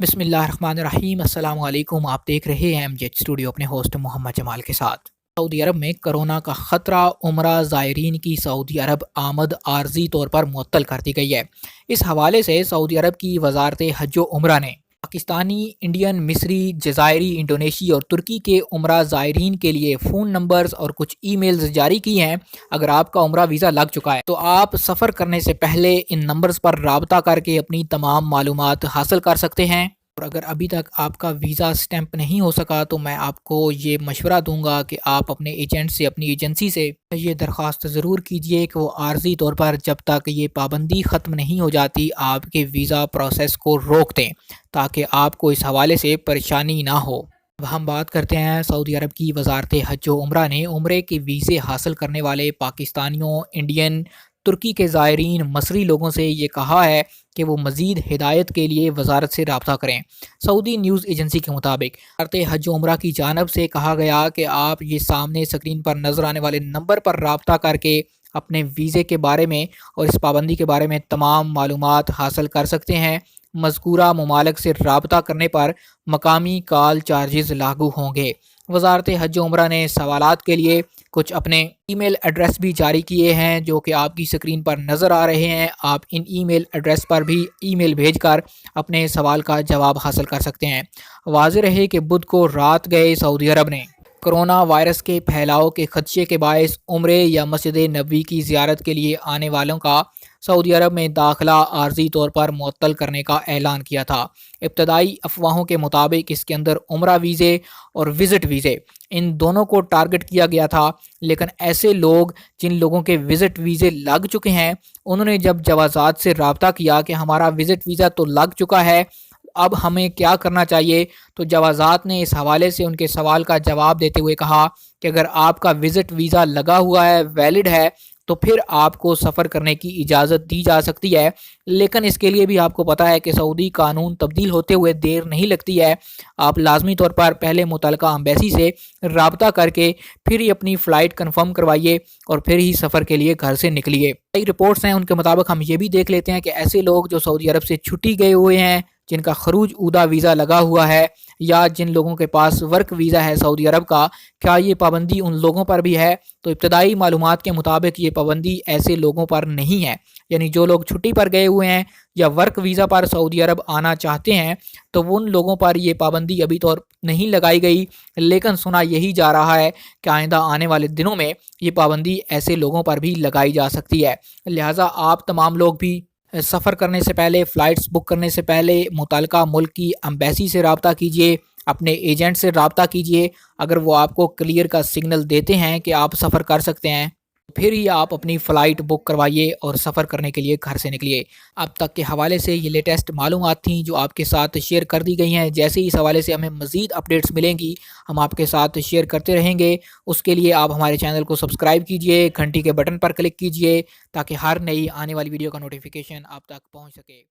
بسم اللہ الرحمن الرحیم۔ السلام علیکم، آپ دیکھ رہے ہیں MJ اسٹوڈیو اپنے ہوسٹ محمد جمال کے ساتھ۔ سعودی عرب میں کرونا کا خطرہ، عمرہ زائرین کی سعودی عرب آمد عارضی طور پر معطل کر دی گئی ہے۔ اس حوالے سے سعودی عرب کی وزارت حج و عمرہ نے پاکستانی، انڈین، مصری، جزائری، انڈونیشی اور ترکی کے عمرہ زائرین کے لیے فون نمبرز اور کچھ ای میلز جاری کی ہیں۔ اگر آپ کا عمرہ ویزا لگ چکا ہے تو آپ سفر کرنے سے پہلے ان نمبرز پر رابطہ کر کے اپنی تمام معلومات حاصل کر سکتے ہیں، اور اگر ابھی تک آپ کا ویزا سٹیمپ نہیں ہو سکا تو میں آپ کو یہ مشورہ دوں گا کہ آپ اپنے ایجنٹ سے، اپنی ایجنسی سے یہ درخواست ضرور کیجئے کہ وہ عارضی طور پر جب تک یہ پابندی ختم نہیں ہو جاتی آپ کے ویزا پروسیس کو روک دیں، تاکہ آپ کو اس حوالے سے پریشانی نہ ہو۔ اب ہم بات کرتے ہیں سعودی عرب کی وزارت حج و عمرہ نے عمرے کے ویزے حاصل کرنے والے پاکستانیوں، انڈین، ترکی کے زائرین، مصری لوگوں سے یہ کہا ہے کہ وہ مزید ہدایت کے لیے وزارت سے رابطہ کریں۔ سعودی نیوز ایجنسی کے مطابق وزارت حج و عمرہ کی جانب سے کہا گیا کہ آپ یہ سامنے اسکرین پر نظر آنے والے نمبر پر رابطہ کر کے اپنے ویزے کے بارے میں اور اس پابندی کے بارے میں تمام معلومات حاصل کر سکتے ہیں۔ مذکورہ ممالک سے رابطہ کرنے پر مقامی کال چارجز لاگو ہوں گے۔ وزارت حج و عمرہ نے سوالات کے لیے کچھ اپنے ای میل ایڈریس بھی جاری کیے ہیں، جو کہ آپ کی اسکرین پر نظر آ رہے ہیں۔ آپ ان ای میل ایڈریس پر بھی ای میل بھیج کر اپنے سوال کا جواب حاصل کر سکتے ہیں۔ واضح رہے کہ بدھ کو رات گئے سعودی عرب نے کرونا وائرس کے پھیلاؤ کے خدشے کے باعث عمرے یا مسجد نبوی کی زیارت کے لیے آنے والوں کا سعودی عرب میں داخلہ عارضی طور پر معطل کرنے کا اعلان کیا تھا۔ ابتدائی افواہوں کے مطابق اس کے اندر عمرہ ویزے اور وزٹ ویزے ان دونوں کو ٹارگٹ کیا گیا تھا، لیکن ایسے لوگ جن لوگوں کے وزٹ ویزے لگ چکے ہیں، انہوں نے جب جوازات سے رابطہ کیا کہ ہمارا وزٹ ویزا تو لگ چکا ہے، اب ہمیں کیا کرنا چاہیے، تو جوازات نے اس حوالے سے ان کے سوال کا جواب دیتے ہوئے کہا کہ اگر آپ کا وزٹ ویزا لگا ہوا ہے، ویلڈ ہے، تو پھر آپ کو سفر کرنے کی اجازت دی جا سکتی ہے، لیکن اس کے لیے بھی آپ کو پتہ ہے کہ سعودی قانون تبدیل ہوتے ہوئے دیر نہیں لگتی ہے۔ آپ لازمی طور پر پہلے متعلقہ ایمبیسی سے رابطہ کر کے پھر ہی اپنی فلائٹ کنفرم کروائیے اور پھر ہی سفر کے لیے گھر سے نکلیے۔ کئی رپورٹس ہیں، ان کے مطابق ہم یہ بھی دیکھ لیتے ہیں کہ ایسے لوگ جو سعودی عرب سے چھٹی گئے ہوئے ہیں، جن کا خروج عودہ ویزا لگا ہوا ہے، یا جن لوگوں کے پاس ورک ویزا ہے سعودی عرب کا، کیا یہ پابندی ان لوگوں پر بھی ہے؟ تو ابتدائی معلومات کے مطابق یہ پابندی ایسے لوگوں پر نہیں ہے، یعنی جو لوگ چھٹی پر گئے ہوئے ہیں یا ورک ویزا پر سعودی عرب آنا چاہتے ہیں تو ان لوگوں پر یہ پابندی ابھی تو نہیں لگائی گئی، لیکن سنا یہی جا رہا ہے کہ آئندہ آنے والے دنوں میں یہ پابندی ایسے لوگوں پر بھی لگائی جا سکتی ہے۔ لہٰذا آپ تمام لوگ بھی سفر کرنے سے پہلے، فلائٹس بک کرنے سے پہلے متعلقہ ملک کی ایمبیسی سے رابطہ کیجیے، اپنے ایجنٹ سے رابطہ کیجیے۔ اگر وہ آپ کو کلیئر کا سگنل دیتے ہیں کہ آپ سفر کر سکتے ہیں، پھر ہی آپ اپنی فلائٹ بک کروائیے اور سفر کرنے کے لیے گھر سے نکلیے۔ اب تک کے حوالے سے یہ لیٹسٹ معلومات تھیں جو آپ کے ساتھ شیئر کر دی گئی ہیں۔ جیسے ہی اس حوالے سے ہمیں مزید اپڈیٹس ملیں گی ہم آپ کے ساتھ شیئر کرتے رہیں گے۔ اس کے لیے آپ ہمارے چینل کو سبسکرائب کیجئے، گھنٹی کے بٹن پر کلک کیجئے تاکہ ہر نئی آنے والی ویڈیو کا نوٹیفیکیشن آپ تک پہنچ سکے۔